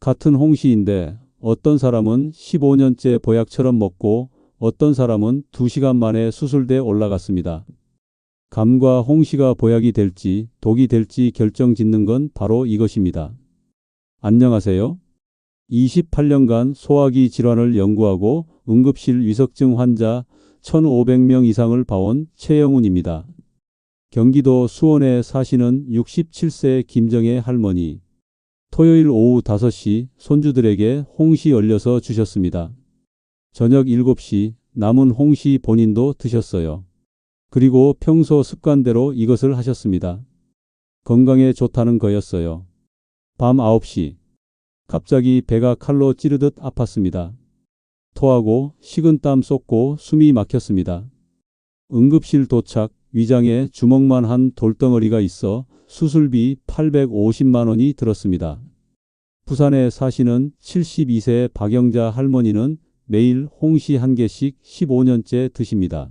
같은 홍시인데 어떤 사람은 15년째 보약처럼 먹고 어떤 사람은 2시간 만에 수술대에 올라갔습니다. 감과 홍시가 보약이 될지 독이 될지 결정짓는 건 바로 이것입니다. 안녕하세요. 28년간 소화기 질환을 연구하고 응급실 위석증 환자 1,500명 이상을 봐온 최영훈입니다. 경기도 수원에 사시는 67세 김정혜 할머니. 토요일 오후 5시 손주들에게 홍시 얼려서 주셨습니다. 저녁 7시 남은 홍시 본인도 드셨어요. 그리고 평소 습관대로 이것을 하셨습니다. 건강에 좋다는 거였어요. 밤 9시 갑자기 배가 칼로 찌르듯 아팠습니다. 토하고 식은땀 쏟고 숨이 막혔습니다. 응급실 도착, 위장에 주먹만 한 돌덩어리가 있어 수술비 850만 원이 들었습니다. 부산에 사시는 72세 박영자 할머니는 매일 홍시 한 개씩 15년째 드십니다.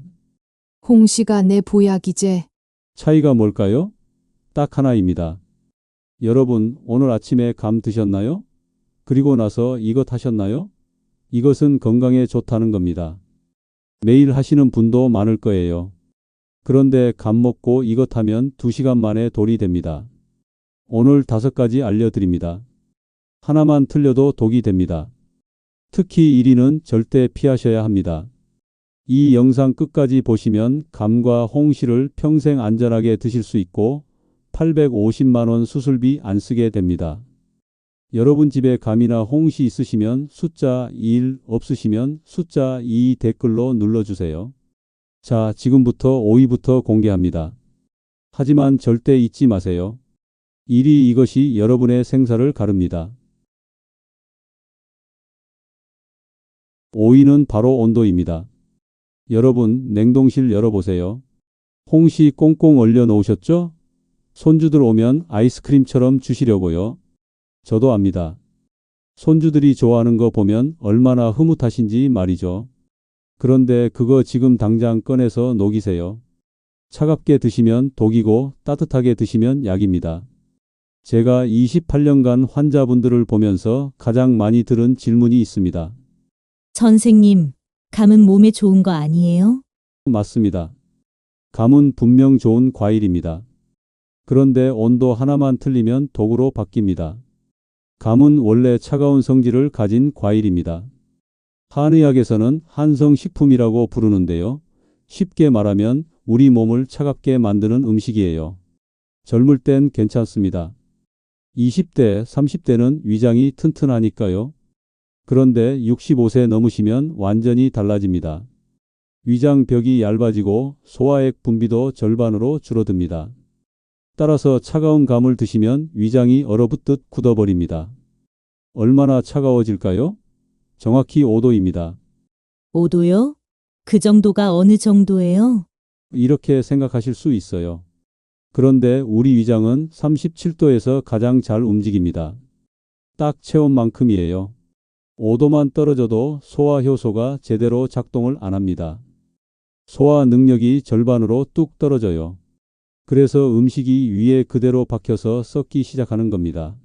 홍시가 내 보약이제. 차이가 뭘까요? 딱 하나입니다. 여러분, 오늘 아침에 감 드셨나요? 그리고 나서 이것 하셨나요? 이것은 건강에 좋다는 겁니다. 매일 하시는 분도 많을 거예요. 그런데 감 먹고 이것 하면 2시간 만에 돌이 됩니다. 오늘 5가지 알려드립니다. 하나만 틀려도 독이 됩니다. 특히 1위는 절대 피하셔야 합니다. 이 영상 끝까지 보시면 감과 홍시를 평생 안전하게 드실 수 있고 850만 원 수술비 안 쓰게 됩니다. 여러분 집에 감이나 홍시 있으시면 숫자 1, 없으시면 숫자 2 댓글로 눌러주세요. 자, 지금부터 5위부터 공개합니다. 하지만 절대 잊지 마세요. 1위, 이것이 여러분의 생사를 가릅니다. 5위는 바로 온도입니다. 여러분, 냉동실 열어보세요. 홍시 꽁꽁 얼려 놓으셨죠? 손주들 오면 아이스크림처럼 주시려고요. 저도 압니다. 손주들이 좋아하는 거 보면 얼마나 흐뭇하신지 말이죠. 그런데 그거 지금 당장 꺼내서 녹이세요. 차갑게 드시면 독이고 따뜻하게 드시면 약입니다. 제가 28년간 환자분들을 보면서 가장 많이 들은 질문이 있습니다. 선생님, 감은 몸에 좋은 거 아니에요? 맞습니다. 감은 분명 좋은 과일입니다. 그런데 온도 하나만 틀리면 독으로 바뀝니다. 감은 원래 차가운 성질을 가진 과일입니다. 한의학에서는 한성식품이라고 부르는데요. 쉽게 말하면 우리 몸을 차갑게 만드는 음식이에요. 젊을 땐 괜찮습니다. 20대, 30대는 위장이 튼튼하니까요. 그런데 65세 넘으시면 완전히 달라집니다. 위장벽이 얇아지고 소화액 분비도 절반으로 줄어듭니다. 따라서 차가운 감을 드시면 위장이 얼어붙듯 굳어버립니다. 얼마나 차가워질까요? 정확히 5도입니다. 5도요? 그 정도가 어느 정도예요? 이렇게 생각하실 수 있어요. 그런데 우리 위장은 37도에서 가장 잘 움직입니다. 딱 체온만큼이에요. 5도만 떨어져도 소화 효소가 제대로 작동을 안 합니다. 소화 능력이 절반으로 뚝 떨어져요. 그래서 음식이 위에 그대로 박혀서 썩기 시작하는 겁니다.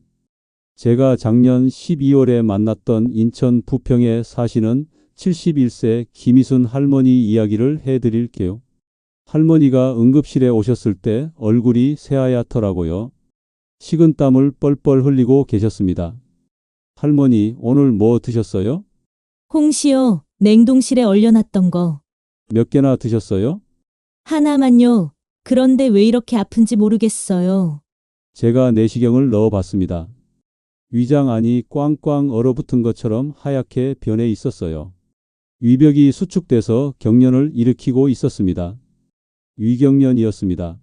제가 작년 12월에 만났던 인천 부평에 사시는 71세 김희순 할머니 이야기를 해드릴게요. 할머니가 응급실에 오셨을 때 얼굴이 새하얗더라고요. 식은땀을 뻘뻘 흘리고 계셨습니다. 할머니, 오늘 뭐 드셨어요? 홍시요, 냉동실에 얼려놨던 거. 몇 개나 드셨어요? 하나만요. 그런데 왜 이렇게 아픈지 모르겠어요. 제가 내시경을 넣어봤습니다. 위장 안이 꽝꽝 얼어붙은 것처럼 하얗게 변해 있었어요. 위벽이 수축돼서 경련을 일으키고 있었습니다. 위경련이었습니다.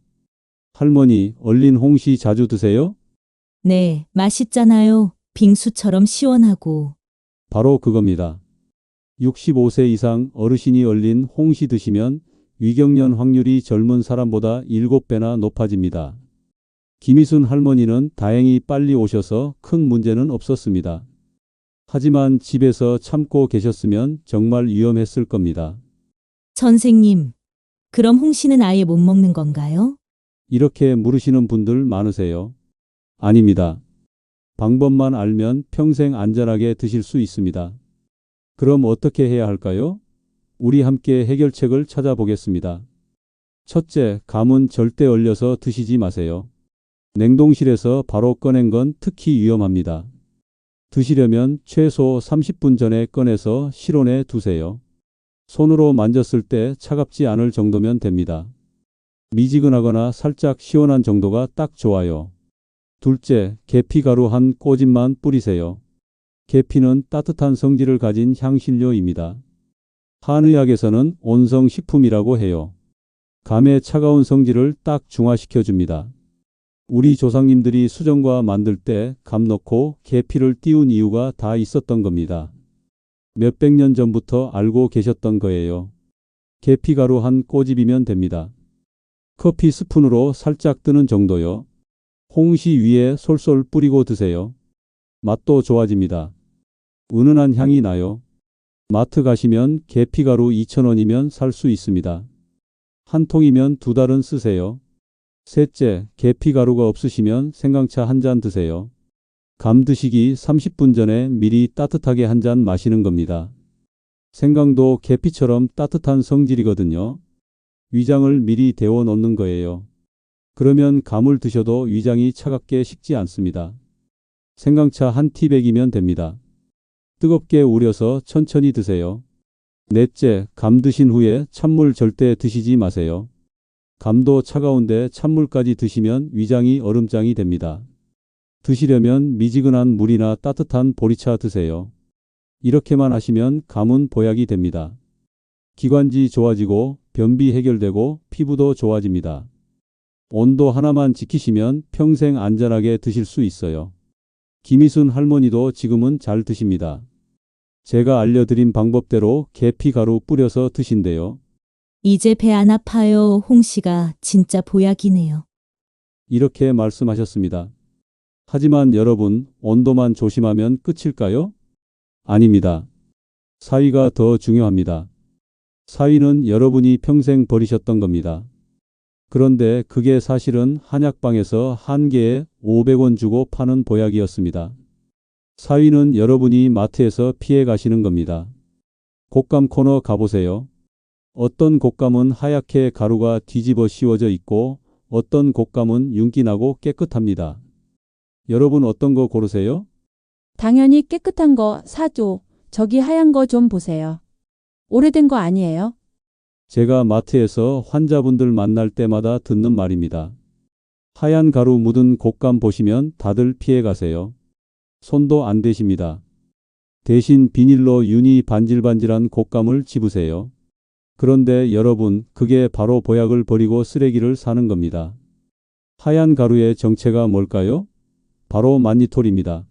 할머니, 얼린 홍시 자주 드세요? 네, 맛있잖아요. 빙수처럼 시원하고. 바로 그겁니다. 65세 이상 어르신이 얼린 홍시 드시면 위경련 확률이 젊은 사람보다 7배나 높아집니다. 김희순 할머니는 다행히 빨리 오셔서 큰 문제는 없었습니다. 하지만 집에서 참고 계셨으면 정말 위험했을 겁니다. 선생님, 그럼 홍시는 아예 못 먹는 건가요? 이렇게 물으시는 분들 많으세요. 아닙니다. 방법만 알면 평생 안전하게 드실 수 있습니다. 그럼 어떻게 해야 할까요? 우리 함께 해결책을 찾아보겠습니다. 첫째, 감은 절대 얼려서 드시지 마세요. 냉동실에서 바로 꺼낸 건 특히 위험합니다. 드시려면 최소 30분 전에 꺼내서 실온에 두세요. 손으로 만졌을 때 차갑지 않을 정도면 됩니다. 미지근하거나 살짝 시원한 정도가 딱 좋아요. 둘째, 계피가루 한 꼬집만 뿌리세요. 계피는 따뜻한 성질을 가진 향신료입니다. 한의학에서는 온성식품이라고 해요. 감의 차가운 성질을 딱 중화시켜 줍니다. 우리 조상님들이 수정과 만들 때 감 넣고 계피를 띄운 이유가 다 있었던 겁니다. 몇백 년 전부터 알고 계셨던 거예요. 계피가루 한 꼬집이면 됩니다. 커피 스푼으로 살짝 뜨는 정도요. 홍시 위에 솔솔 뿌리고 드세요. 맛도 좋아집니다. 은은한 향이 나요. 마트 가시면 계피가루 2,000원이면 살 수 있습니다. 한 통이면 2달은 쓰세요. 셋째, 계피가루가 없으시면 생강차 한 잔 드세요. 감 드시기 30분 전에 미리 따뜻하게 한 잔 마시는 겁니다. 생강도 계피처럼 따뜻한 성질이거든요. 위장을 미리 데워 놓는 거예요. 그러면 감을 드셔도 위장이 차갑게 식지 않습니다. 생강차 한 티백이면 됩니다. 뜨겁게 우려서 천천히 드세요. 넷째, 감 드신 후에 찬물 절대 드시지 마세요. 감도 차가운데 찬물까지 드시면 위장이 얼음장이 됩니다. 드시려면 미지근한 물이나 따뜻한 보리차 드세요. 이렇게만 하시면 감은 보약이 됩니다. 기관지 좋아지고 변비 해결되고 피부도 좋아집니다. 온도 하나만 지키시면 평생 안전하게 드실 수 있어요. 김희순 할머니도 지금은 잘 드십니다. 제가 알려드린 방법대로 계피가루 뿌려서 드신대요. 이제 배 안 아파요. 홍시가 진짜 보약이네요. 이렇게 말씀하셨습니다. 하지만 여러분, 온도만 조심하면 끝일까요? 아닙니다. 사위가 더 중요합니다. 사위는 여러분이 평생 버리셨던 겁니다. 그런데 그게 사실은 한약방에서 한 개에 500원 주고 파는 보약이었습니다. 사위는 여러분이 마트에서 피해 가시는 겁니다. 곶감 코너 가보세요. 어떤 곶감은 하얗게 가루가 뒤집어 씌워져 있고 어떤 곶감은 윤기나고 깨끗합니다. 여러분 어떤 거 고르세요? 당연히 깨끗한 거 사죠. 저기 하얀 거 좀 보세요. 오래된 거 아니에요? 제가 마트에서 환자분들 만날 때마다 듣는 말입니다. 하얀 가루 묻은 곶감 보시면 다들 피해 가세요. 손도 안 대십니다. 대신 비닐로 윤이 반질반질한 곶감을 집으세요. 그런데 여러분, 그게 바로 보약을 버리고 쓰레기를 사는 겁니다. 하얀 가루의 정체가 뭘까요? 바로 만니톨입니다.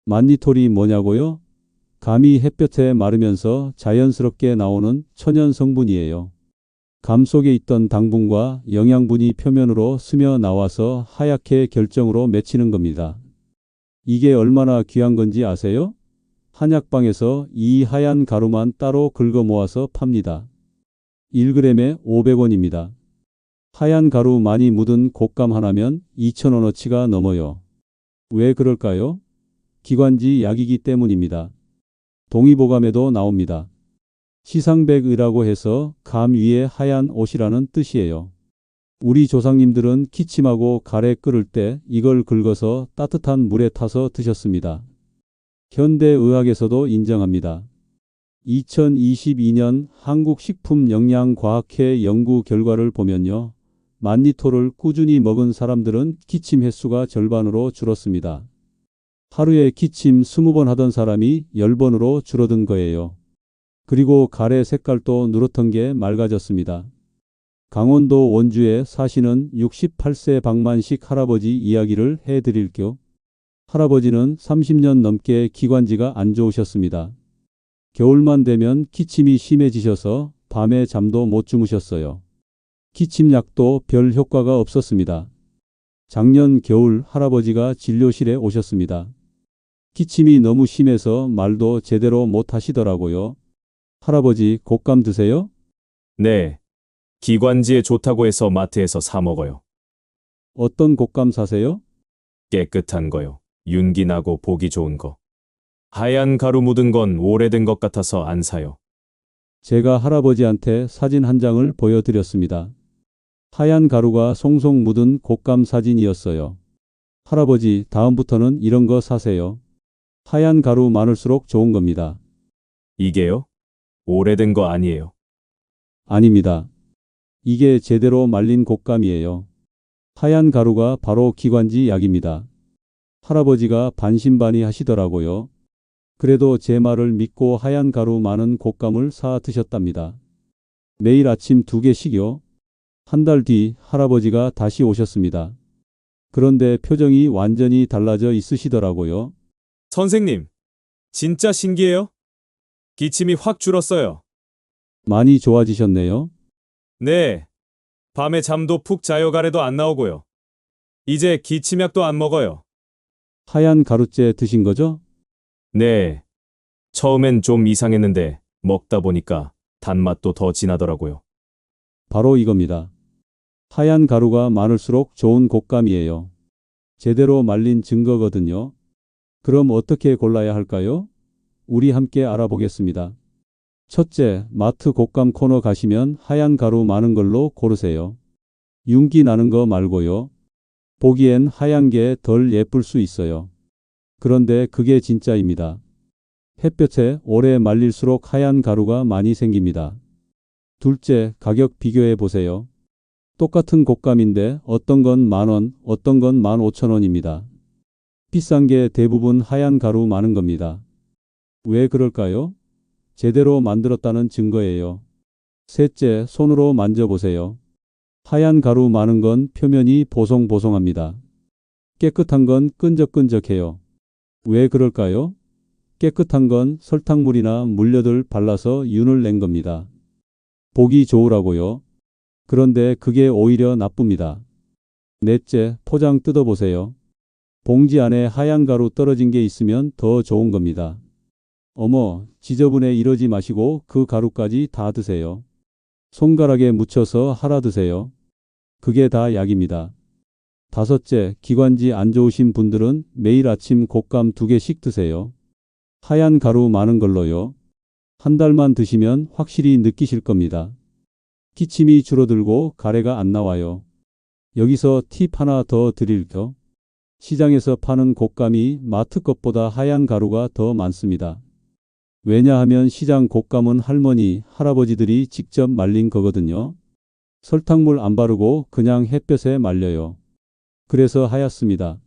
만니톨이 뭐냐고요? 감이 햇볕에 마르면서 자연스럽게 나오는 천연 성분이에요. 감 속에 있던 당분과 영양분이 표면으로 스며 나와서 하얗게 결정으로 맺히는 겁니다. 이게 얼마나 귀한 건지 아세요? 한약방에서 이 하얀 가루만 따로 긁어 모아서 팝니다. 1g에 500원입니다. 하얀 가루 많이 묻은 곶감 하나면 2,000원어치가 넘어요. 왜 그럴까요? 기관지 약이기 때문입니다. 동의보감에도 나옵니다. 시상백의라고 해서 감 위에 하얀 옷이라는 뜻이에요. 우리 조상님들은 기침하고 가래 끓을 때 이걸 긁어서 따뜻한 물에 타서 드셨습니다. 현대의학에서도 인정합니다. 2022년 한국식품영양과학회 연구 결과를 보면요. 만니톨을 꾸준히 먹은 사람들은 기침 횟수가 절반으로 줄었습니다. 하루에 기침 20번 하던 사람이 10번으로 줄어든 거예요. 그리고 가래 색깔도 누렇던 게 맑아졌습니다. 강원도 원주에 사시는 68세 박만식 할아버지 이야기를 해드릴게요. 할아버지는 30년 넘게 기관지가 안 좋으셨습니다. 겨울만 되면 기침이 심해지셔서 밤에 잠도 못 주무셨어요. 기침약도 별 효과가 없었습니다. 작년 겨울 할아버지가 진료실에 오셨습니다. 기침이 너무 심해서 말도 제대로 못 하시더라고요. 할아버지, 곶감 드세요? 네. 기관지에 좋다고 해서 마트에서 사 먹어요. 어떤 곶감 사세요? 깨끗한 거요. 윤기 나고 보기 좋은 거. 하얀 가루 묻은 건 오래된 것 같아서 안 사요. 제가 할아버지한테 사진 한 장을 보여드렸습니다. 하얀 가루가 송송 묻은 곶감 사진이었어요. 할아버지, 다음부터는 이런 거 사세요. 하얀 가루 많을수록 좋은 겁니다. 이게요? 오래된 거 아니에요. 아닙니다. 이게 제대로 말린 곶감이에요. 하얀 가루가 바로 기관지 약입니다. 할아버지가 반신반의 하시더라고요. 그래도 제 말을 믿고 하얀 가루 많은 곶감을 사 드셨답니다. 매일 아침 2개씩요. 한 달 뒤 할아버지가 다시 오셨습니다. 그런데 표정이 완전히 달라져 있으시더라고요. 선생님, 진짜 신기해요? 기침이 확 줄었어요. 많이 좋아지셨네요. 네. 밤에 잠도 푹 자요 가래도 안 나오고요. 이제 기침약도 안 먹어요. 하얀 가루째 드신 거죠? 네. 처음엔 좀 이상했는데 먹다 보니까 단맛도 더 진하더라고요. 바로 이겁니다. 하얀 가루가 많을수록 좋은 곶감이에요. 제대로 말린 증거거든요. 그럼 어떻게 골라야 할까요? 우리 함께 알아보겠습니다. 첫째, 마트 곶감 코너 가시면 하얀 가루 많은 걸로 고르세요. 윤기 나는 거 말고요. 보기엔 하얀 게 덜 예쁠 수 있어요. 그런데 그게 진짜입니다. 햇볕에 오래 말릴수록 하얀 가루가 많이 생깁니다. 둘째, 가격 비교해 보세요. 똑같은 곶감인데 어떤 건 10,000원, 어떤 건 15,000원입니다. 비싼 게 대부분 하얀 가루 많은 겁니다. 왜 그럴까요? 제대로 만들었다는 증거예요. 셋째, 손으로 만져보세요. 하얀 가루 많은 건 표면이 보송보송합니다. 깨끗한 건 끈적끈적해요. 왜 그럴까요? 깨끗한 건 설탕물이나 물엿을 발라서 윤을 낸 겁니다. 보기 좋으라고요. 그런데 그게 오히려 나쁩니다. 넷째, 포장 뜯어보세요. 봉지 안에 하얀 가루 떨어진 게 있으면 더 좋은 겁니다. 어머, 지저분해 이러지 마시고 그 가루까지 다 드세요. 손가락에 묻혀서 할아 드세요. 그게 다 약입니다. 다섯째, 기관지 안 좋으신 분들은 매일 아침 곶감 2개씩 드세요. 하얀 가루 많은 걸로요. 한 달만 드시면 확실히 느끼실 겁니다. 기침이 줄어들고 가래가 안 나와요. 여기서 팁 하나 더 드릴게요. 시장에서 파는 곶감이 마트 것보다 하얀 가루가 더 많습니다. 왜냐하면 시장 곶감은 할머니, 할아버지들이 직접 말린 거거든요. 설탕물 안 바르고 그냥 햇볕에 말려요. 그래서 하얗습니다.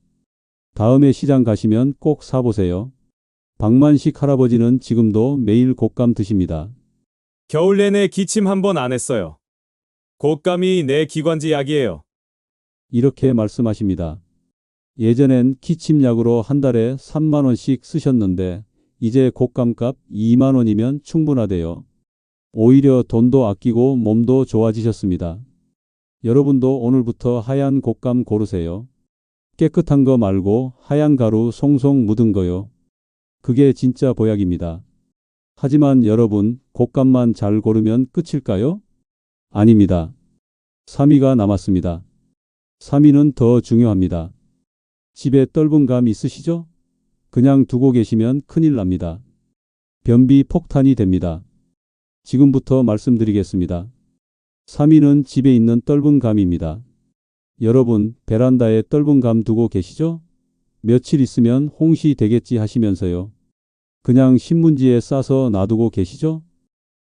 다음에 시장 가시면 꼭 사보세요. 박만식 할아버지는 지금도 매일 곶감 드십니다. 겨울 내내 기침 한 번 안 했어요. 곶감이 내 기관지 약이에요. 이렇게 말씀하십니다. 예전엔 기침약으로 한 달에 3만 원씩 쓰셨는데 이제 곶감값 2만 원이면 충분하대요. 오히려 돈도 아끼고 몸도 좋아지셨습니다. 여러분도 오늘부터 하얀 곶감 고르세요. 깨끗한 거 말고 하얀 가루 송송 묻은 거요. 그게 진짜 보약입니다. 하지만 여러분, 곶감만 잘 고르면 끝일까요? 아닙니다. 3위가 남았습니다. 3위는 더 중요합니다. 집에 떫은 감 있으시죠? 그냥 두고 계시면 큰일 납니다. 변비 폭탄이 됩니다. 지금부터 말씀드리겠습니다. 3위는 집에 있는 떫은 감입니다. 여러분, 베란다에 떫은 감 두고 계시죠? 며칠 있으면 홍시 되겠지 하시면서요. 그냥 신문지에 싸서 놔두고 계시죠?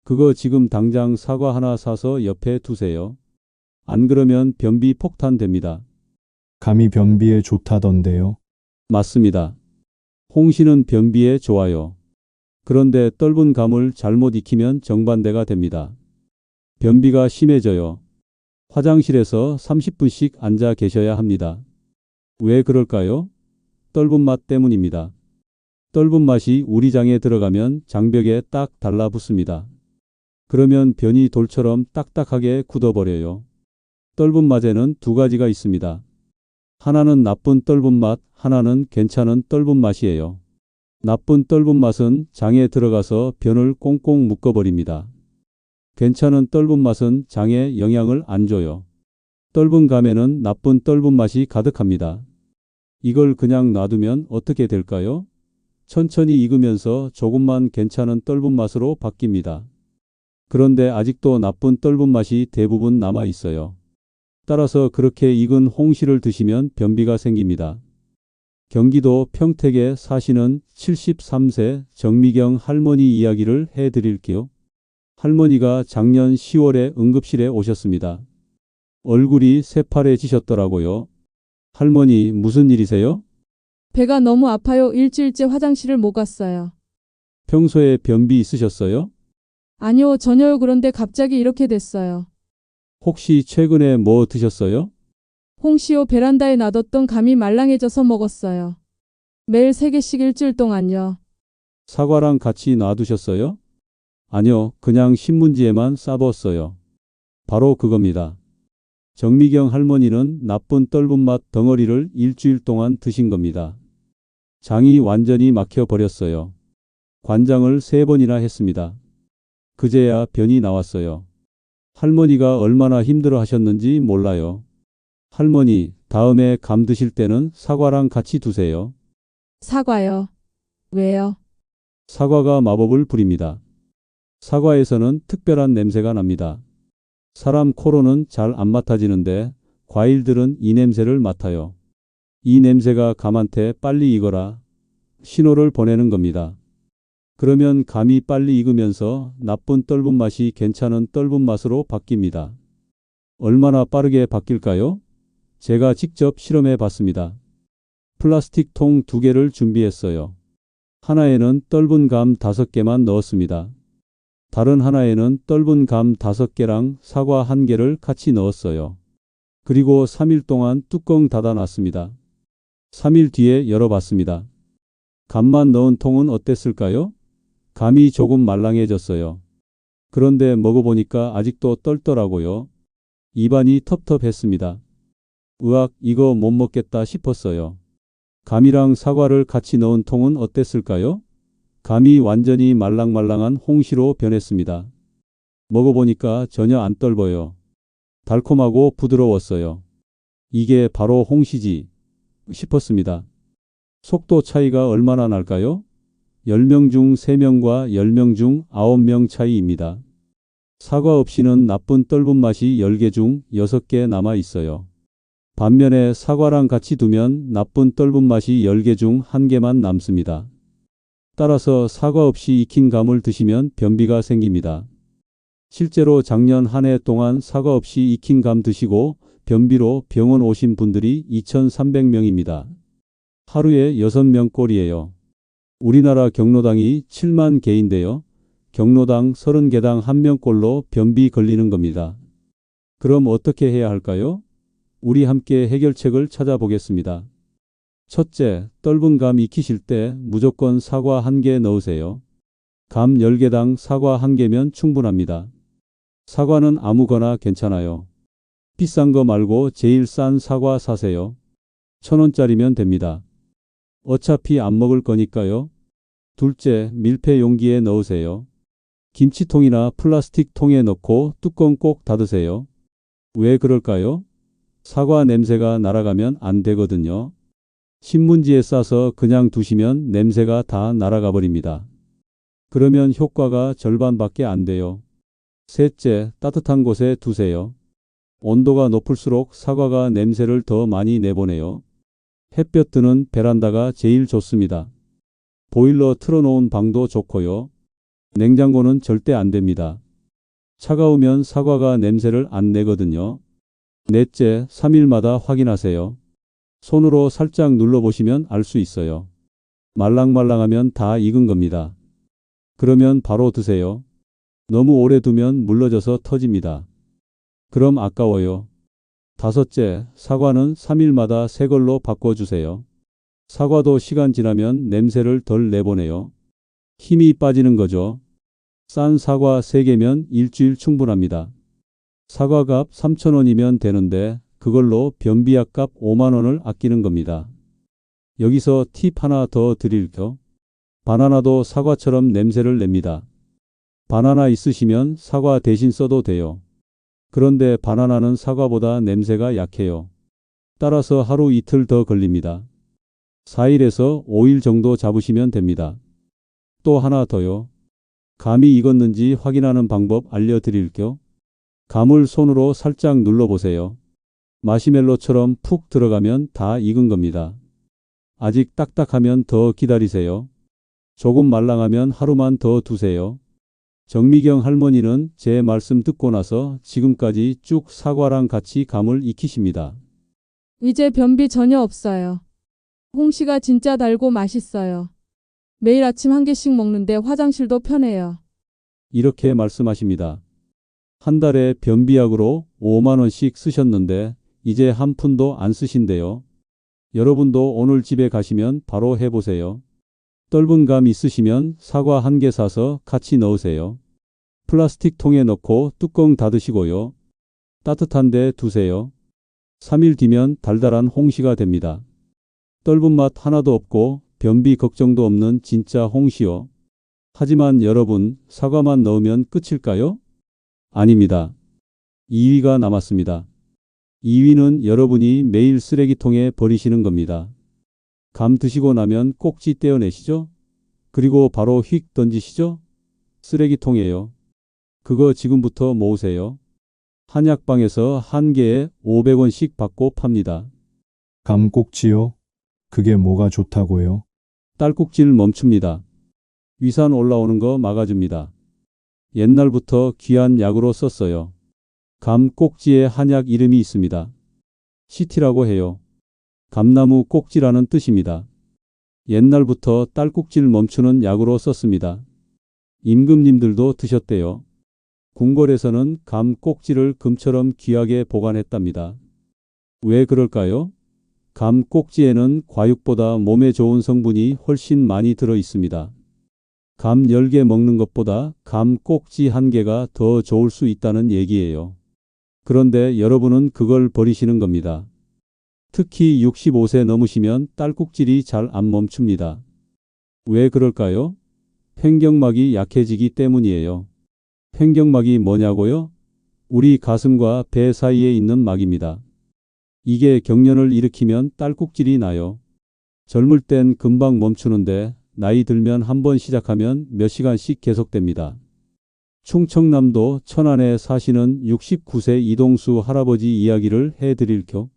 그거 지금 당장 사과 하나 사서 옆에 두세요. 안 그러면 변비 폭탄 됩니다. 감이 변비에 좋다던데요. 맞습니다. 홍시는 변비에 좋아요. 그런데 떫은 감을 잘못 익히면 정반대가 됩니다. 변비가 심해져요. 화장실에서 30분씩 앉아 계셔야 합니다. 왜 그럴까요? 떫은 맛 때문입니다. 떫은 맛이 우리 장에 들어가면 장벽에 딱 달라붙습니다. 그러면 변이 돌처럼 딱딱하게 굳어버려요. 떫은 맛에는 두 가지가 있습니다. 하나는 나쁜 떫은 맛, 하나는 괜찮은 떫은 맛이에요. 나쁜 떫은 맛은 장에 들어가서 변을 꽁꽁 묶어버립니다. 괜찮은 떫은 맛은 장에 영향을 안 줘요. 떫은 감에는 나쁜 떫은 맛이 가득합니다. 이걸 그냥 놔두면 어떻게 될까요? 천천히 익으면서 조금만 괜찮은 떫은 맛으로 바뀝니다. 그런데 아직도 나쁜 떫은 맛이 대부분 남아 있어요. 따라서 그렇게 익은 홍시를 드시면 변비가 생깁니다. 경기도 평택에 사시는 73세 정미경 할머니 이야기를 해드릴게요. 할머니가 작년 10월에 응급실에 오셨습니다. 얼굴이 새파래지셨더라고요. 할머니, 무슨 일이세요? 배가 너무 아파요. 일주일째 화장실을 못 갔어요. 평소에 변비 있으셨어요? 아니요, 전혀요. 그런데 갑자기 이렇게 됐어요. 혹시 최근에 뭐 드셨어요? 홍시요, 베란다에 놔뒀던 감이 말랑해져서 먹었어요. 매일 3개씩 일주일 동안요. 사과랑 같이 놔두셨어요? 아니요, 그냥 신문지에만 싸봤어요. 바로 그겁니다. 정미경 할머니는 나쁜 떫은 맛 덩어리를 일주일 동안 드신 겁니다. 장이 완전히 막혀버렸어요. 관장을 3번이나 했습니다. 그제야 변이 나왔어요. 할머니가 얼마나 힘들어 하셨는지 몰라요. 할머니, 다음에 감 드실 때는 사과랑 같이 두세요. 사과요. 왜요? 사과가 마법을 부립니다. 사과에서는 특별한 냄새가 납니다. 사람 코로는 잘 안 맡아지는데 과일들은 이 냄새를 맡아요. 이 냄새가 감한테 빨리 익어라 신호를 보내는 겁니다. 그러면 감이 빨리 익으면서 나쁜 떫은 맛이 괜찮은 떫은 맛으로 바뀝니다. 얼마나 빠르게 바뀔까요? 제가 직접 실험해 봤습니다. 플라스틱 통 2개를 준비했어요. 하나에는 떫은 감 5개만 넣었습니다. 다른 하나에는 떫은 감 5개랑 사과 1개를 같이 넣었어요. 그리고 3일 동안 뚜껑 닫아 놨습니다. 3일 뒤에 열어봤습니다. 감만 넣은 통은 어땠을까요? 감이 조금 말랑해졌어요. 그런데 먹어보니까 아직도 떨더라고요. 입안이 텁텁했습니다. 으악, 이거 못 먹겠다 싶었어요. 감이랑 사과를 같이 넣은 통은 어땠을까요? 감이 완전히 말랑말랑한 홍시로 변했습니다. 먹어보니까 전혀 안 떫어요. 달콤하고 부드러웠어요. 이게 바로 홍시지 싶었습니다. 속도 차이가 얼마나 날까요? 10명 중 3명과 10명 중 9명 차이입니다. 사과 없이는 나쁜 떫은 맛이 10개 중 6개 남아 있어요. 반면에 사과랑 같이 두면 나쁜 떫은 맛이 10개 중 1개만 남습니다. 따라서 사과 없이 익힌 감을 드시면 변비가 생깁니다. 실제로 작년 한 해 동안 사과 없이 익힌 감 드시고 변비로 병원 오신 분들이 2,300명입니다. 하루에 6명 꼴이에요. 우리나라 경로당이 7만 개인데요. 경로당 30개당 1명꼴로 변비 걸리는 겁니다. 그럼 어떻게 해야 할까요? 우리 함께 해결책을 찾아보겠습니다. 첫째, 떫은 감 익히실 때 무조건 사과 1개 넣으세요. 감 10개당 사과 1개면 충분합니다. 사과는 아무거나 괜찮아요. 비싼 거 말고 제일 싼 사과 사세요. 1,000원짜리면 됩니다. 어차피 안 먹을 거니까요. 둘째, 밀폐 용기에 넣으세요. 김치통이나 플라스틱 통에 넣고 뚜껑 꼭 닫으세요. 왜 그럴까요? 사과 냄새가 날아가면 안 되거든요. 신문지에 싸서 그냥 두시면 냄새가 다 날아가 버립니다. 그러면 효과가 절반밖에 안 돼요. 셋째, 따뜻한 곳에 두세요. 온도가 높을수록 사과가 냄새를 더 많이 내보내요. 햇볕 드는 베란다가 제일 좋습니다. 보일러 틀어놓은 방도 좋고요. 냉장고는 절대 안 됩니다. 차가우면 사과가 냄새를 안 내거든요. 넷째, 3일마다 확인하세요. 손으로 살짝 눌러보시면 알 수 있어요. 말랑말랑하면 다 익은 겁니다. 그러면 바로 드세요. 너무 오래 두면 물러져서 터집니다. 그럼 아까워요. 다섯째, 사과는 3일마다 새 걸로 바꿔주세요. 사과도 시간 지나면 냄새를 덜 내보내요. 힘이 빠지는 거죠. 싼 사과 3개면 일주일 충분합니다. 사과값 3,000원이면 되는데 그걸로 변비약값 5만 원을 아끼는 겁니다. 여기서 팁 하나 더 드릴게요. 바나나도 사과처럼 냄새를 냅니다. 바나나 있으시면 사과 대신 써도 돼요. 그런데 바나나는 사과보다 냄새가 약해요. 따라서 하루 이틀 더 걸립니다. 4일에서 5일 정도 잡으시면 됩니다. 또 하나 더요. 감이 익었는지 확인하는 방법 알려드릴게요. 감을 손으로 살짝 눌러보세요. 마시멜로처럼 푹 들어가면 다 익은 겁니다. 아직 딱딱하면 더 기다리세요. 조금 말랑하면 하루만 더 두세요. 정미경 할머니는 제 말씀 듣고 나서 지금까지 쭉 사과랑 같이 감을 익히십니다. 이제 변비 전혀 없어요. 홍시가 진짜 달고 맛있어요. 매일 아침 한 개씩 먹는데 화장실도 편해요. 이렇게 말씀하십니다. 한 달에 변비약으로 5만 원씩 쓰셨는데 이제 한 푼도 안 쓰신대요. 여러분도 오늘 집에 가시면 바로 해보세요. 떫은 감 있으시면 사과 한 개 사서 같이 넣으세요. 플라스틱 통에 넣고 뚜껑 닫으시고요. 따뜻한 데 두세요. 3일 뒤면 달달한 홍시가 됩니다. 떫은 맛 하나도 없고 변비 걱정도 없는 진짜 홍시요. 하지만 여러분, 사과만 넣으면 끝일까요? 아닙니다. 2위가 남았습니다. 2위는 여러분이 매일 쓰레기통에 버리시는 겁니다. 감 드시고 나면 꼭지 떼어내시죠? 그리고 바로 휙 던지시죠? 쓰레기통에요. 그거 지금부터 모으세요. 한약방에서 한 개에 500원씩 받고 팝니다. 감꼭지요? 그게 뭐가 좋다고요? 딸꾹질 멈춥니다. 위산 올라오는 거 막아줍니다. 옛날부터 귀한 약으로 썼어요. 감 꼭지에 한약 이름이 있습니다. 시티라고 해요. 감나무 꼭지라는 뜻입니다. 옛날부터 딸꾹질 멈추는 약으로 썼습니다. 임금님들도 드셨대요. 궁궐에서는 감 꼭지를 금처럼 귀하게 보관했답니다. 왜 그럴까요? 감 꼭지에는 과육보다 몸에 좋은 성분이 훨씬 많이 들어 있습니다. 감 10개 먹는 것보다 감 꼭지 1개가 더 좋을 수 있다는 얘기예요. 그런데 여러분은 그걸 버리시는 겁니다. 특히 65세 넘으시면 딸꾹질이 잘 안 멈춥니다. 왜 그럴까요? 횡격막이 약해지기 때문이에요. 횡격막이 뭐냐고요? 우리 가슴과 배 사이에 있는 막입니다. 이게 경련을 일으키면 딸꾹질이 나요. 젊을 땐 금방 멈추는데 나이 들면 한번 시작하면 몇 시간씩 계속됩니다. 충청남도 천안에 사시는 69세 이동수 할아버지 이야기를 해드릴게요.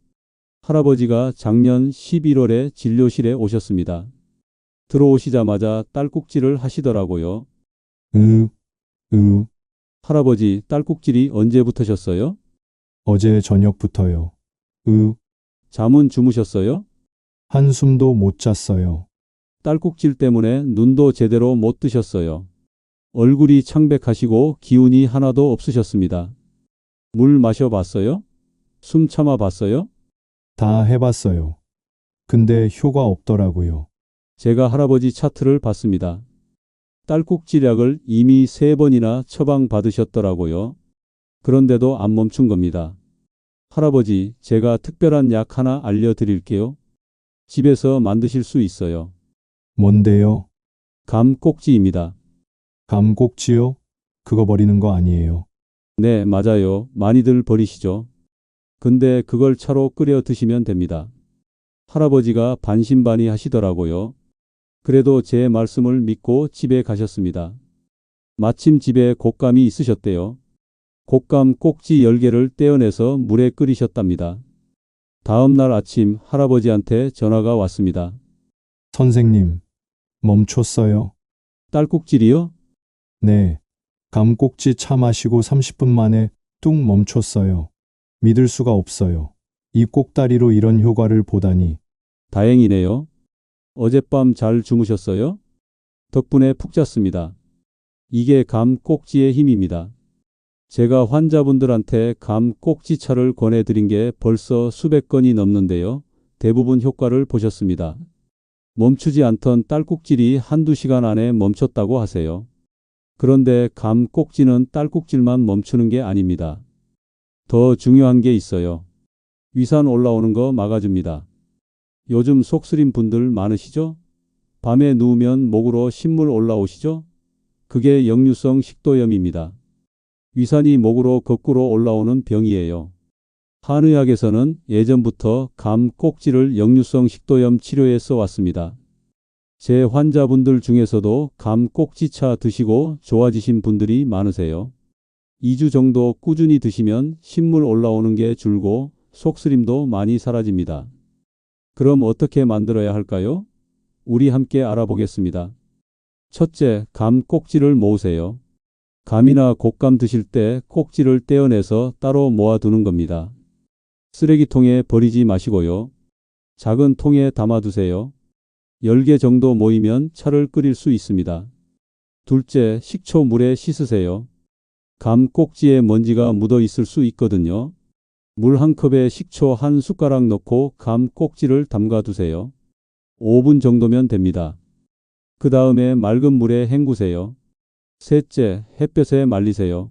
할아버지가 작년 11월에 진료실에 오셨습니다. 들어오시자마자 딸꾹질을 하시더라고요. 할아버지, 딸꾹질이 언제부터셨어요? 어제 저녁부터요. 잠은 주무셨어요? 한숨도 못 잤어요. 딸꾹질 때문에 눈도 제대로 못 뜨셨어요. 얼굴이 창백하시고 기운이 하나도 없으셨습니다. 물 마셔봤어요? 숨 참아봤어요? 다 해봤어요. 근데 효과 없더라고요. 제가 할아버지 차트를 봤습니다. 딸꾹질약을 이미 3번이나 처방받으셨더라고요. 그런데도 안 멈춘 겁니다. 할아버지, 제가 특별한 약 하나 알려드릴게요. 집에서 만드실 수 있어요. 뭔데요? 감 꼭지입니다. 감꼭지요? 그거 버리는 거 아니에요. 네, 맞아요. 많이들 버리시죠. 근데 그걸 차로 끓여 드시면 됩니다. 할아버지가 반신반의 하시더라고요. 그래도 제 말씀을 믿고 집에 가셨습니다. 마침 집에 곶감이 있으셨대요. 곶감 꼭지 10개를 떼어내서 물에 끓이셨답니다. 다음 날 아침 할아버지한테 전화가 왔습니다. 선생님, 멈췄어요? 딸꾹질이요? 네. 감꼭지 차 마시고 30분 만에 뚝 멈췄어요. 믿을 수가 없어요. 이 꼭다리로 이런 효과를 보다니. 다행이네요. 어젯밤 잘 주무셨어요? 덕분에 푹 잤습니다. 이게 감 꼭지의 힘입니다. 제가 환자분들한테 감 꼭지차를 권해드린 게 벌써 수백 건이 넘는데요. 대부분 효과를 보셨습니다. 멈추지 않던 딸꾹질이 한두 시간 안에 멈췄다고 하세요. 그런데 감 꼭지는 딸꾹질만 멈추는 게 아닙니다. 더 중요한 게 있어요. 위산 올라오는 거 막아줍니다. 요즘 속 쓰린 분들 많으시죠? 밤에 누우면 목으로 신물 올라오시죠? 그게 역류성 식도염입니다. 위산이 목으로 거꾸로 올라오는 병이에요. 한의학에서는 예전부터 감 꼭지를 역류성 식도염 치료에 써왔습니다. 제 환자분들 중에서도 감 꼭지차 드시고 좋아지신 분들이 많으세요. 2주 정도 꾸준히 드시면 신물 올라오는 게 줄고 속쓰림도 많이 사라집니다. 그럼 어떻게 만들어야 할까요? 우리 함께 알아보겠습니다. 첫째, 감 꼭지를 모으세요. 감이나 곶감 드실 때 꼭지를 떼어내서 따로 모아두는 겁니다. 쓰레기통에 버리지 마시고요. 작은 통에 담아두세요. 10개 정도 모이면 차를 끓일 수 있습니다. 둘째, 식초 물에 씻으세요. 감 꼭지에 먼지가 묻어 있을 수 있거든요. 물 한 컵에 식초 한 숟가락 넣고 감 꼭지를 담가 두세요. 5분 정도면 됩니다. 그 다음에 맑은 물에 헹구세요. 셋째, 햇볕에 말리세요.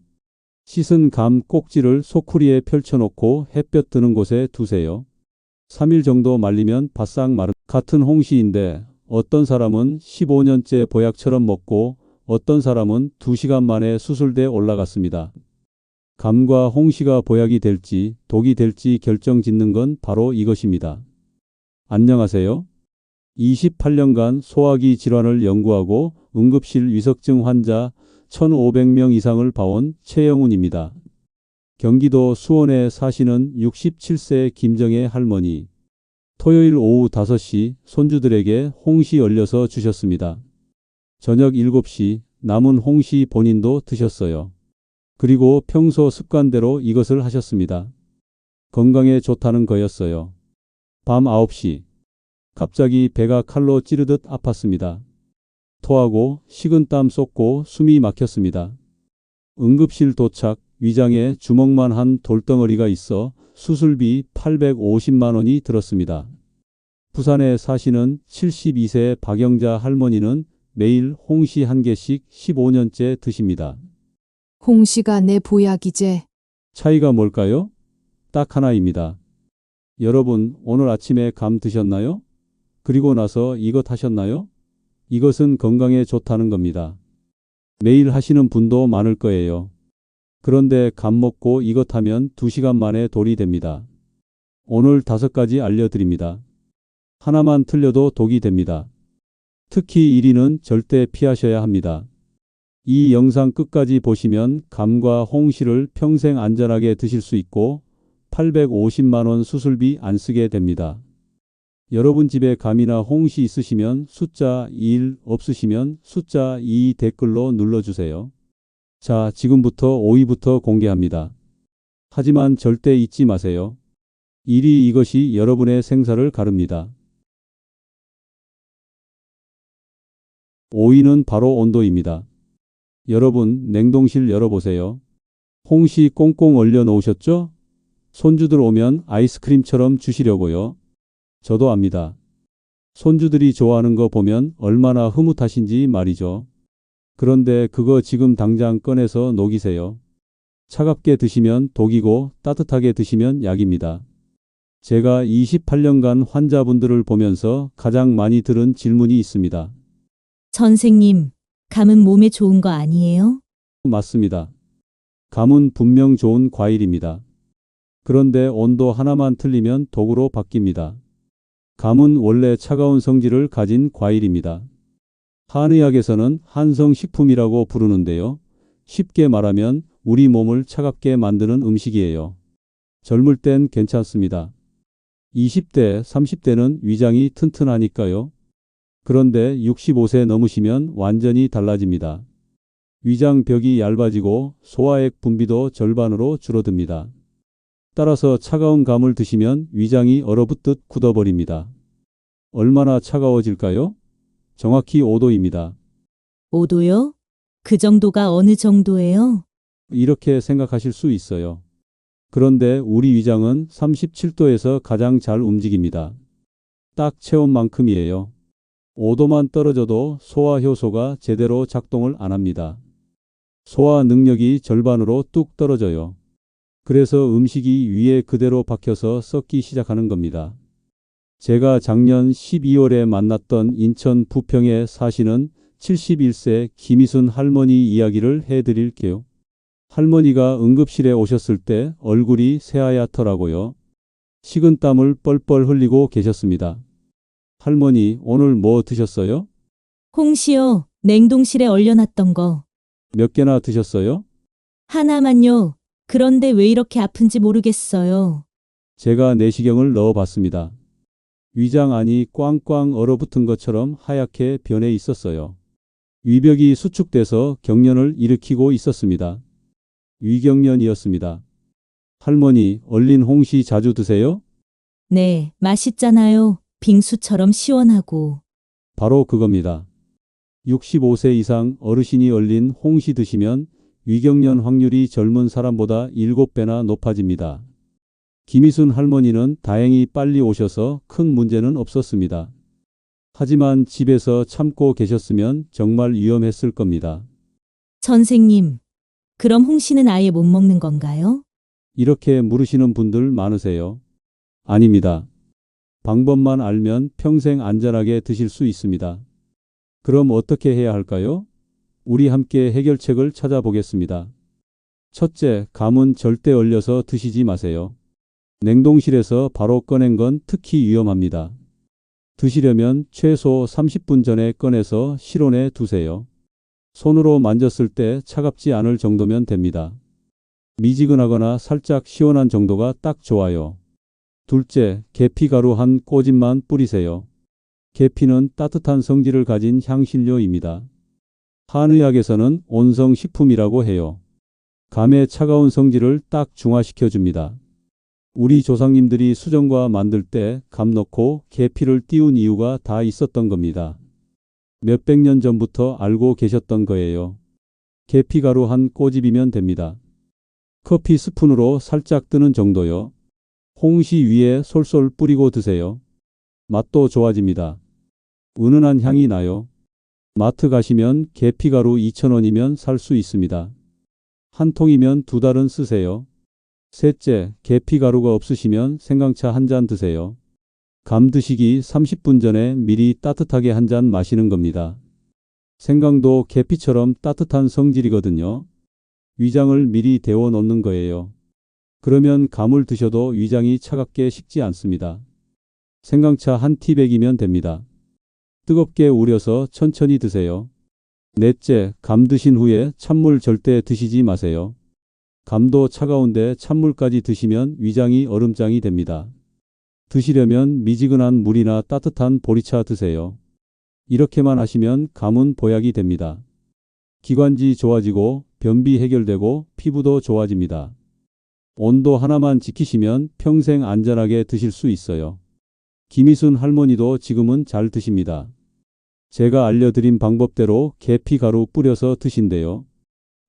씻은 감 꼭지를 소쿠리에 펼쳐놓고 햇볕 드는 곳에 두세요. 3일 정도 말리면 바싹 마른 같은 홍시인데 어떤 사람은 15년째 보약처럼 먹고 어떤 사람은 2시간 만에 수술대에 올라갔습니다. 감과 홍시가 보약이 될지 독이 될지 결정짓는 건 바로 이것입니다. 안녕하세요. 28년간 소화기 질환을 연구하고 응급실 위석증 환자 1,500명 이상을 봐온 최영훈입니다. 경기도 수원에 사시는 67세 김정혜 할머니. 토요일 오후 5시 손주들에게 홍시 얼려서 주셨습니다. 저녁 7시 남은 홍시 본인도 드셨어요. 그리고 평소 습관대로 이것을 하셨습니다. 건강에 좋다는 거였어요. 밤 9시 갑자기 배가 칼로 찌르듯 아팠습니다. 토하고 식은땀 쏟고 숨이 막혔습니다. 응급실 도착, 위장에 주먹만 한 돌덩어리가 있어 수술비 850만 원이 들었습니다. 부산에 사시는 72세 박영자 할머니는 매일 홍시 한 개씩 15년째 드십니다. 홍시가 내 보약이제. 차이가 뭘까요? 딱 하나입니다. 여러분, 오늘 아침에 감 드셨나요? 그리고 나서 이것 하셨나요? 이것은 건강에 좋다는 겁니다. 매일 하시는 분도 많을 거예요. 그런데 감 먹고 이것 하면 2시간 만에 돌이 됩니다. 오늘 5가지 알려드립니다. 하나만 틀려도 독이 됩니다. 특히 1위는 절대 피하셔야 합니다. 이 영상 끝까지 보시면 감과 홍시를 평생 안전하게 드실 수 있고 850만 원 수술비 안 쓰게 됩니다. 여러분 집에 감이나 홍시 있으시면 숫자 1, 없으시면 숫자 2 댓글로 눌러주세요. 자, 지금부터 5위부터 공개합니다. 하지만 절대 잊지 마세요. 1위, 이것이 여러분의 생사를 가릅니다. 5위는 바로 온도입니다. 여러분, 냉동실 열어보세요. 홍시 꽁꽁 얼려 놓으셨죠? 손주들 오면 아이스크림처럼 주시려고요. 저도 압니다. 손주들이 좋아하는 거 보면 얼마나 흐뭇하신지 말이죠. 그런데 그거 지금 당장 꺼내서 녹이세요. 차갑게 드시면 독이고 따뜻하게 드시면 약입니다. 제가 28년간 환자분들을 보면서 가장 많이 들은 질문이 있습니다. 선생님, 감은 몸에 좋은 거 아니에요? 맞습니다. 감은 분명 좋은 과일입니다. 그런데 온도 하나만 틀리면 독으로 바뀝니다. 감은 원래 차가운 성질을 가진 과일입니다. 한의학에서는 한성식품이라고 부르는데요. 쉽게 말하면 우리 몸을 차갑게 만드는 음식이에요. 젊을 땐 괜찮습니다. 20대, 30대는 위장이 튼튼하니까요. 그런데 65세 넘으시면 완전히 달라집니다. 위장벽이 얇아지고 소화액 분비도 절반으로 줄어듭니다. 따라서 차가운 감을 드시면 위장이 얼어붙듯 굳어버립니다. 얼마나 차가워질까요? 정확히 5도입니다. 5도요? 그 정도가 어느 정도예요? 이렇게 생각하실 수 있어요. 그런데 우리 위장은 37도에서 가장 잘 움직입니다. 딱 체온만큼이에요. 5도만 떨어져도 소화 효소가 제대로 작동을 안 합니다. 소화 능력이 절반으로 뚝 떨어져요. 그래서 음식이 위에 그대로 박혀서 썩기 시작하는 겁니다. 제가 작년 12월에 만났던 인천 부평에 사시는 71세 김희순 할머니 이야기를 해드릴게요. 할머니가 응급실에 오셨을 때 얼굴이 새하얗더라고요. 식은땀을 뻘뻘 흘리고 계셨습니다. 할머니, 오늘 뭐 드셨어요? 홍시요. 냉동실에 얼려놨던 거. 몇 개나 드셨어요? 하나만요. 그런데 왜 이렇게 아픈지 모르겠어요. 제가 내시경을 넣어봤습니다. 위장 안이 꽝꽝 얼어붙은 것처럼 하얗게 변해 있었어요. 위벽이 수축돼서 경련을 일으키고 있었습니다. 위경련이었습니다. 할머니, 얼린 홍시 자주 드세요? 네, 맛있잖아요. 빙수처럼 시원하고. 바로 그겁니다. 65세 이상 어르신이 얼린 홍시 드시면 위경련 확률이 젊은 사람보다 7배나 높아집니다. 김희순 할머니는 다행히 빨리 오셔서 큰 문제는 없었습니다. 하지만 집에서 참고 계셨으면 정말 위험했을 겁니다. 선생님, 그럼 홍시는 아예 못 먹는 건가요? 이렇게 물으시는 분들 많으세요. 아닙니다. 방법만 알면 평생 안전하게 드실 수 있습니다. 그럼 어떻게 해야 할까요? 우리 함께 해결책을 찾아보겠습니다. 첫째, 감은 절대 얼려서 드시지 마세요. 냉동실에서 바로 꺼낸 건 특히 위험합니다. 드시려면 최소 30분 전에 꺼내서 실온에 두세요. 손으로 만졌을 때 차갑지 않을 정도면 됩니다. 미지근하거나 살짝 시원한 정도가 딱 좋아요. 둘째, 계피가루 한 꼬집만 뿌리세요. 계피는 따뜻한 성질을 가진 향신료입니다. 한의학에서는 온성식품이라고 해요. 감의 차가운 성질을 딱 중화시켜 줍니다. 우리 조상님들이 수정과 만들 때 감 넣고 계피를 띄운 이유가 다 있었던 겁니다. 몇백 년 전부터 알고 계셨던 거예요. 계피가루 한 꼬집이면 됩니다. 커피 스푼으로 살짝 뜨는 정도요. 홍시 위에 솔솔 뿌리고 드세요. 맛도 좋아집니다. 은은한 향이 나요. 마트 가시면 계피가루 2,000원이면 살 수 있습니다. 한 통이면 2달은 쓰세요. 셋째, 계피가루가 없으시면 생강차 한 잔 드세요. 감 드시기 30분 전에 미리 따뜻하게 한 잔 마시는 겁니다. 생강도 계피처럼 따뜻한 성질이거든요. 위장을 미리 데워 놓는 거예요. 그러면 감을 드셔도 위장이 차갑게 식지 않습니다. 생강차 한 티백이면 됩니다. 뜨겁게 우려서 천천히 드세요. 넷째, 감 드신 후에 찬물 절대 드시지 마세요. 감도 차가운데 찬물까지 드시면 위장이 얼음장이 됩니다. 드시려면 미지근한 물이나 따뜻한 보리차 드세요. 이렇게만 하시면 감은 보약이 됩니다. 기관지 좋아지고 변비 해결되고 피부도 좋아집니다. 온도 하나만 지키시면 평생 안전하게 드실 수 있어요. 김희순 할머니도 지금은 잘 드십니다. 제가 알려드린 방법대로 계피가루 뿌려서 드신대요.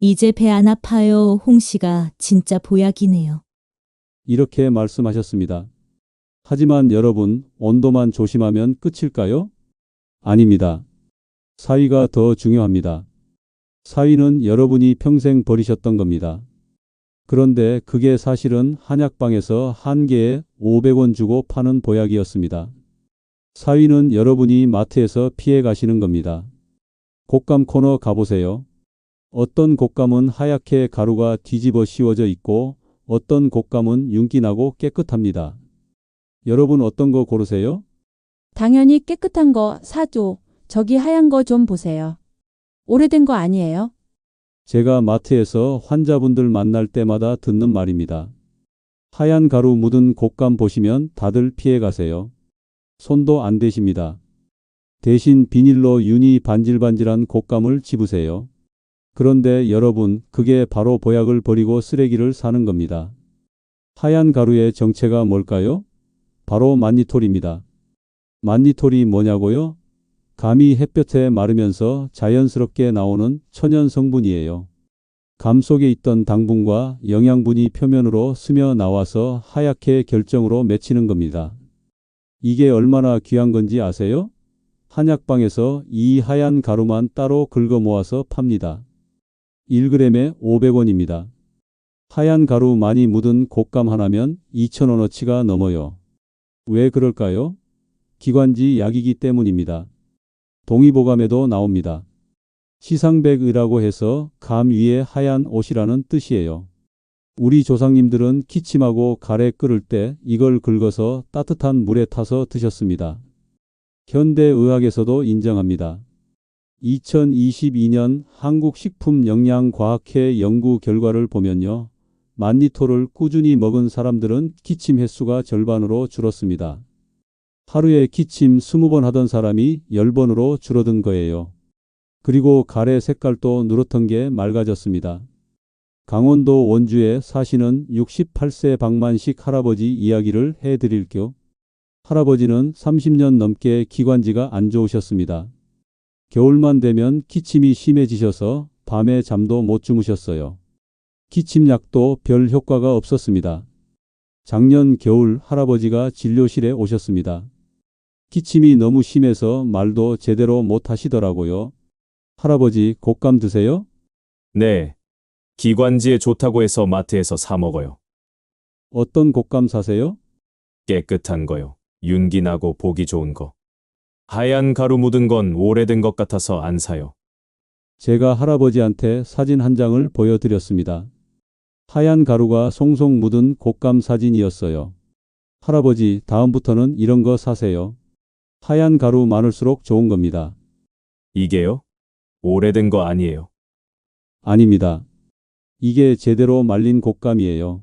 이제 배 안 아파요. 홍시가 진짜 보약이네요. 이렇게 말씀하셨습니다. 하지만 여러분, 온도만 조심하면 끝일까요? 아닙니다. 사위가 더 중요합니다. 사위는 여러분이 평생 버리셨던 겁니다. 그런데 그게 사실은 한약방에서 한 개에 500원 주고 파는 보약이었습니다. 사위는 여러분이 마트에서 피해 가시는 겁니다. 곶감 코너 가보세요. 어떤 곶감은 하얗게 가루가 뒤집어 씌워져 있고 어떤 곶감은 윤기나고 깨끗합니다. 여러분 어떤 거 고르세요? 당연히 깨끗한 거 사줘. 저기 하얀 거 좀 보세요. 오래된 거 아니에요? 제가 마트에서 환자분들 만날 때마다 듣는 말입니다. 하얀 가루 묻은 곶감 보시면 다들 피해 가세요. 손도 안 대십니다. 대신 비닐로 윤이 반질반질한 곶감을 집으세요. 그런데 여러분, 그게 바로 보약을 버리고 쓰레기를 사는 겁니다. 하얀 가루의 정체가 뭘까요? 바로 만니톨입니다. 만니톨이 뭐냐고요? 감이 햇볕에 마르면서 자연스럽게 나오는 천연 성분이에요. 감 속에 있던 당분과 영양분이 표면으로 스며 나와서 하얗게 결정으로 맺히는 겁니다. 이게 얼마나 귀한 건지 아세요? 한약방에서 이 하얀 가루만 따로 긁어 모아서 팝니다. 1g에 500원입니다. 하얀 가루 많이 묻은 곶감 하나면 2,000원어치가 넘어요. 왜 그럴까요? 기관지 약이기 때문입니다. 동의보감에도 나옵니다. 시상백의라고 해서 감 위에 하얀 옷이라는 뜻이에요. 우리 조상님들은 기침하고 가래 끓을 때 이걸 긁어서 따뜻한 물에 타서 드셨습니다. 현대의학에서도 인정합니다. 2022년 한국식품영양과학회 연구 결과를 보면요. 10,000리터를 꾸준히 먹은 사람들은 기침 횟수가 절반으로 줄었습니다. 하루에 기침 20번 하던 사람이 10번으로 줄어든 거예요. 그리고 가래 색깔도 누렇던 게 맑아졌습니다. 강원도 원주에 사시는 68세 박만식 할아버지 이야기를 해드릴게요. 할아버지는 30년 넘게 기관지가 안 좋으셨습니다. 겨울만 되면 기침이 심해지셔서 밤에 잠도 못 주무셨어요. 기침약도 별 효과가 없었습니다. 작년 겨울 할아버지가 진료실에 오셨습니다. 기침이 너무 심해서 말도 제대로 못 하시더라고요. 할아버지 곶감 드세요? 네. 기관지에 좋다고 해서 마트에서 사 먹어요. 어떤 곶감 사세요? 깨끗한 거요. 윤기 나고 보기 좋은 거. 하얀 가루 묻은 건 오래된 것 같아서 안 사요. 제가 할아버지한테 사진 한 장을 보여드렸습니다. 하얀 가루가 송송 묻은 곶감 사진이었어요. 할아버지, 다음부터는 이런 거 사세요. 하얀 가루 많을수록 좋은 겁니다. 이게요? 오래된 거 아니에요. 아닙니다. 이게 제대로 말린 곶감이에요.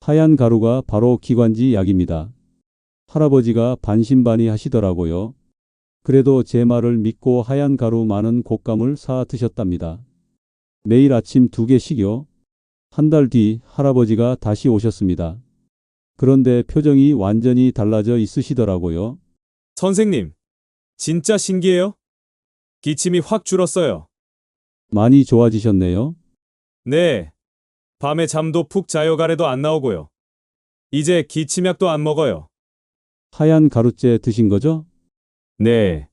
하얀 가루가 바로 기관지 약입니다. 할아버지가 반신반의 하시더라고요. 그래도 제 말을 믿고 하얀 가루 많은 곶감을 사 드셨답니다. 매일 아침 2개씩요. 한 달 뒤 할아버지가 다시 오셨습니다. 그런데 표정이 완전히 달라져 있으시더라고요. 선생님, 진짜 신기해요? 기침이 확 줄었어요. 많이 좋아지셨네요. 네. 밤에 잠도 푹 자요 가래도 안 나오고요. 이제 기침약도 안 먹어요. 하얀 가루째 드신 거죠? 네.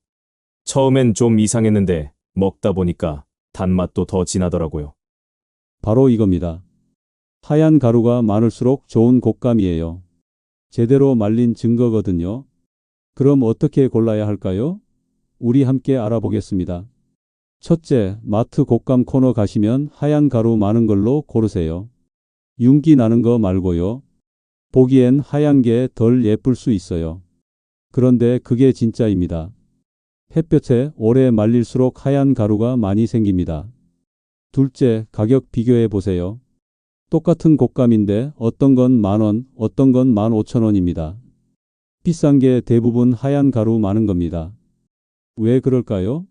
처음엔 좀 이상했는데 먹다 보니까 단맛도 더 진하더라고요. 바로 이겁니다. 하얀 가루가 많을수록 좋은 곶감이에요. 제대로 말린 증거거든요. 그럼 어떻게 골라야 할까요? 우리 함께 알아보겠습니다. 첫째, 마트 곶감 코너 가시면 하얀 가루 많은 걸로 고르세요. 윤기 나는 거 말고요. 보기엔 하얀 게 덜 예쁠 수 있어요. 그런데 그게 진짜입니다. 햇볕에 오래 말릴수록 하얀 가루가 많이 생깁니다. 둘째, 가격 비교해 보세요. 똑같은 곶감인데 어떤 건 10,000원, 어떤 건 15,000원입니다. 비싼 게 대부분 하얀 가루 많은 겁니다. 왜 그럴까요?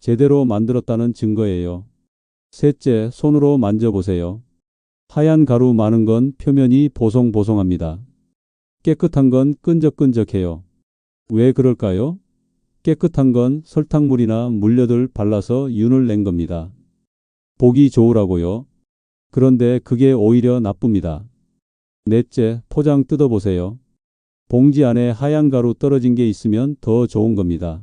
제대로 만들었다는 증거예요. 셋째, 손으로 만져보세요. 하얀 가루 많은 건 표면이 보송보송합니다. 깨끗한 건 끈적끈적해요. 왜 그럴까요? 깨끗한 건 설탕물이나 물엿을 발라서 윤을 낸 겁니다. 보기 좋으라고요. 그런데 그게 오히려 나쁩니다. 넷째, 포장 뜯어보세요. 봉지 안에 하얀 가루 떨어진 게 있으면 더 좋은 겁니다.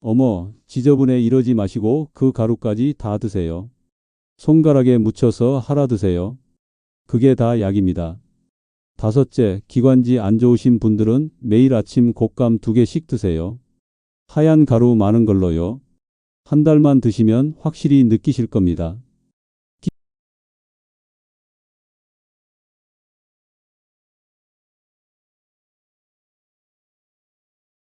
어머, 지저분해 이러지 마시고 그 가루까지 다 드세요. 손가락에 묻혀서 할아 드세요. 그게 다 약입니다. 다섯째, 기관지 안 좋으신 분들은 매일 아침 곶감 2개씩 드세요. 하얀 가루 많은 걸로요. 한 달만 드시면 확실히 느끼실 겁니다.